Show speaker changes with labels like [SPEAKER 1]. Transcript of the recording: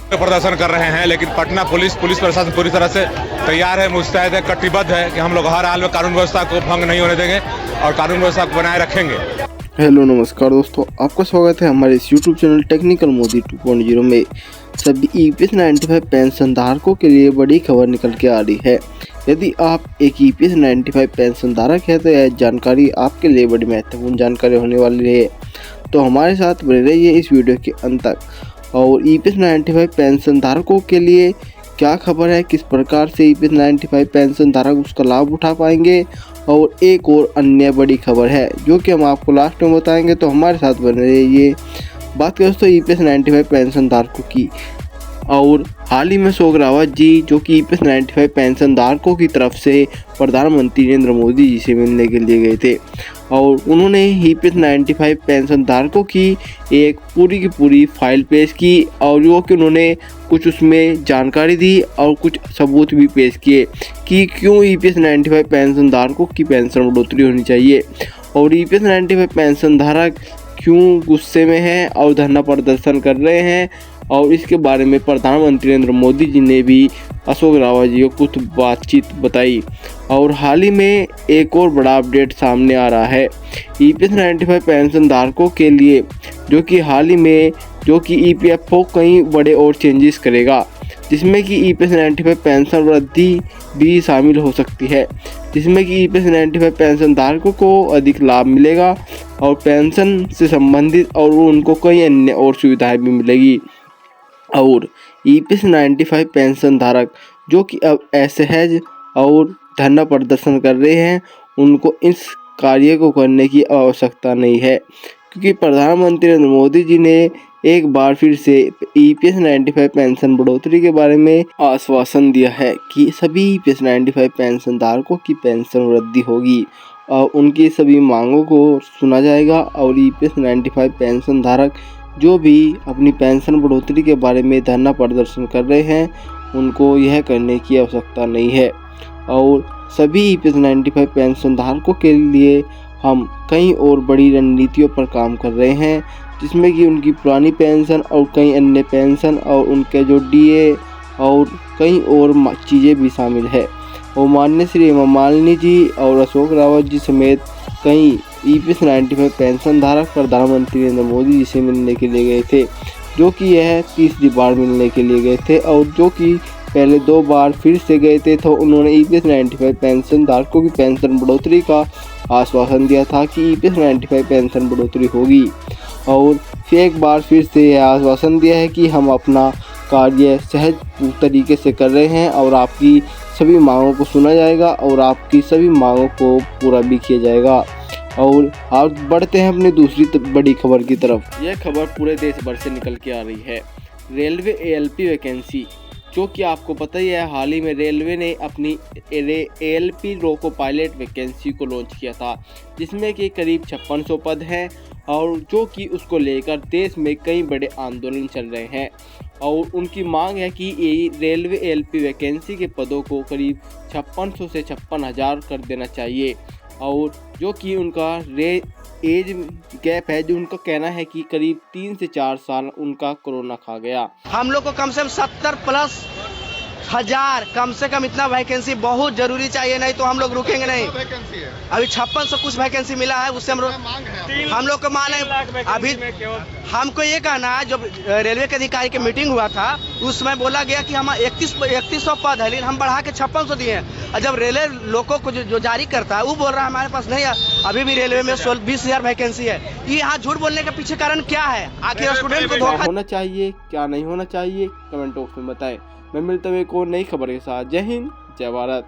[SPEAKER 1] प्रदर्शन कर रहे हैं, लेकिन पटना पुलिस प्रशासन पूरी तरह से तैयार है, मुस्तैद है, कटिबद्ध है कि हम लोग हर हाल में कानून व्यवस्था को भंग नहीं होने देंगे और कानून व्यवस्था को बनाए रखेंगे।
[SPEAKER 2] हेलो नमस्कार दोस्तों, आपका स्वागत है हमारे इस यूट्यूब चैनल टेक्निकल मोदी 2.0 में। सभी EPS 95 पेंशन धारकों के लिए बड़ी खबर निकल के आ रही है। यदि आप एक EPS 95 पेंशन धारक है तो यह जानकारी आपके लिए बड़ी महत्वपूर्ण जानकारी होने वाली है, तो हमारे साथ बने रहिए इस वीडियो के अंत तक। और EPS 95 पेंशन धारकों के लिए क्या खबर है, किस प्रकार से EPS 95 पेंशन धारक उसका लाभ उठा पाएंगे, और एक और अन्य बड़ी खबर है जो कि हम आपको लास्ट में बताएंगे, तो हमारे साथ बने रहिए। बात करें दोस्तों EPS 95 पेंशन धारकों की, और हाल ही में अशोक रावत जी जो कि EPS 95 पेंशन धारकों की तरफ से प्रधानमंत्री नरेंद्र मोदी जी से मिलने के लिए गए थे, और उन्होंने EPS 95 पेंशन धारकों की एक पूरी की पूरी फाइल पेश की, और जो कि उन्होंने कुछ उसमें जानकारी दी और कुछ सबूत भी पेश किए कि क्यों EPS 95 पेंशन धारकों की पेंशन बढ़ोतरी होनी चाहिए, और EPS 95 पेंशन धारक क्यों गुस्से में हैं और धरना प्रदर्शन कर रहे हैं, और इसके बारे में प्रधानमंत्री नरेंद्र मोदी जी ने भी अशोक रावत जी को कुछ बातचीत बताई। और हाल ही में एक और बड़ा अपडेट सामने आ रहा है EPS 95 पेंशन धारकों के लिए, जो कि हाल ही में EPFO कई बड़े और चेंजेस करेगा, जिसमें कि EPS 95 पेंशन वृद्धि भी शामिल हो सकती है, जिसमें कि EPS 95 पेंशन धारकों को अधिक लाभ मिलेगा और पेंशन से संबंधित और उनको कई अन्य और सुविधाएं भी मिलेगी। और EPS 95 पेंशन धारक जो कि अब असहज और धरना प्रदर्शन कर रहे हैं, उनको इस कार्य को करने की आवश्यकता नहीं है, क्योंकि प्रधानमंत्री नरेंद्र मोदी जी ने एक बार फिर से EPS 95 पेंशन बढ़ोतरी के बारे में आश्वासन दिया है कि सभी EPS 95 पेंशन धारकों की पेंशन वृद्धि होगी और उनकी सभी मांगों को सुना जाएगा। और EPS 95 पेंशन धारक जो भी अपनी पेंशन बढ़ोतरी के बारे में धरना प्रदर्शन कर रहे हैं, उनको यह करने की आवश्यकता नहीं है। और सभी EPS 95 पेंशन धारकों के लिए हम कई और बड़ी रणनीतियों पर काम कर रहे हैं, जिसमें कि उनकी पुरानी पेंशन और कई अन्य पेंशन और उनके जो DA और कई और चीज़ें भी शामिल है। और माननीय श्री हेमा मालिनी जी और अशोक रावत जी समेत कई EPS 95 पेंशन धारक प्रधानमंत्री नरेंद्र मोदी जी से मिलने के लिए गए थे, जो कि यह तीसरी बार मिलने के लिए गए थे, और जो कि पहले 2 बार फिर से गए थे तो उन्होंने EPS 95 पेंशन धारकों की पेंशन बढ़ोतरी का आश्वासन दिया था कि EPS 95 पेंशन बढ़ोतरी होगी, और फिर एक बार फिर से यह आश्वासन दिया है कि हम अपना कार्य सहज तरीके से कर रहे हैं और आपकी सभी मांगों को सुना जाएगा और आपकी सभी मांगों को पूरा भी किया जाएगा। और आप बढ़ते हैं अपनी दूसरी बड़ी खबर की तरफ। यह खबर पूरे देश भर से निकल के आ रही है। रेलवे ALP वैकेंसी, जो कि आपको पता ही है, हाल ही में रेलवे ने अपनी ALP रोको पायलट वैकेंसी को लॉन्च किया था, जिसमें कि करीब 5600 पद हैं, और जो कि उसको लेकर देश में कई बड़े आंदोलन चल रहे हैं। और उनकी मांग है कि रेलवे ALP वैकेंसी के पदों को करीब 5600 से 56,000 कर देना चाहिए, और जो कि उनका एज गैप है, जो उनका कहना है कि करीब 3 से 4 साल उनका कोरोना खा गया।
[SPEAKER 3] हम लोग को कम से कम 70+ कम से कम इतना वैकेंसी बहुत जरूरी चाहिए, नहीं तो हम लोग रुकेंगे नहीं। अभी 5600 कुछ वैकेंसी मिला है, उससे हम लोग को मान है। अभी हमको ये कहना है, जब रेलवे के अधिकारी की मीटिंग हुआ था उसमें बोला गया कि हम 3100 पद है, लेकिन हम बढ़ा के 5600 दिए हैं। और जब रेलवे लोगों को जो जारी करता है वो बोल रहा है हमारे पास नहीं है। अभी भी रेलवे में 20,000 वैकेंसी है। ये यहाँ झूठ बोलने के पीछे कारण क्या है? आखिर स्टूडेंट को धोखा
[SPEAKER 2] होना चाहिए, क्या नहीं होना चाहिए, कमेंट बॉक्स में बताएं। मैं मिलता हूँ एक और नई खबर के साथ। जय हिंद, जय भारत।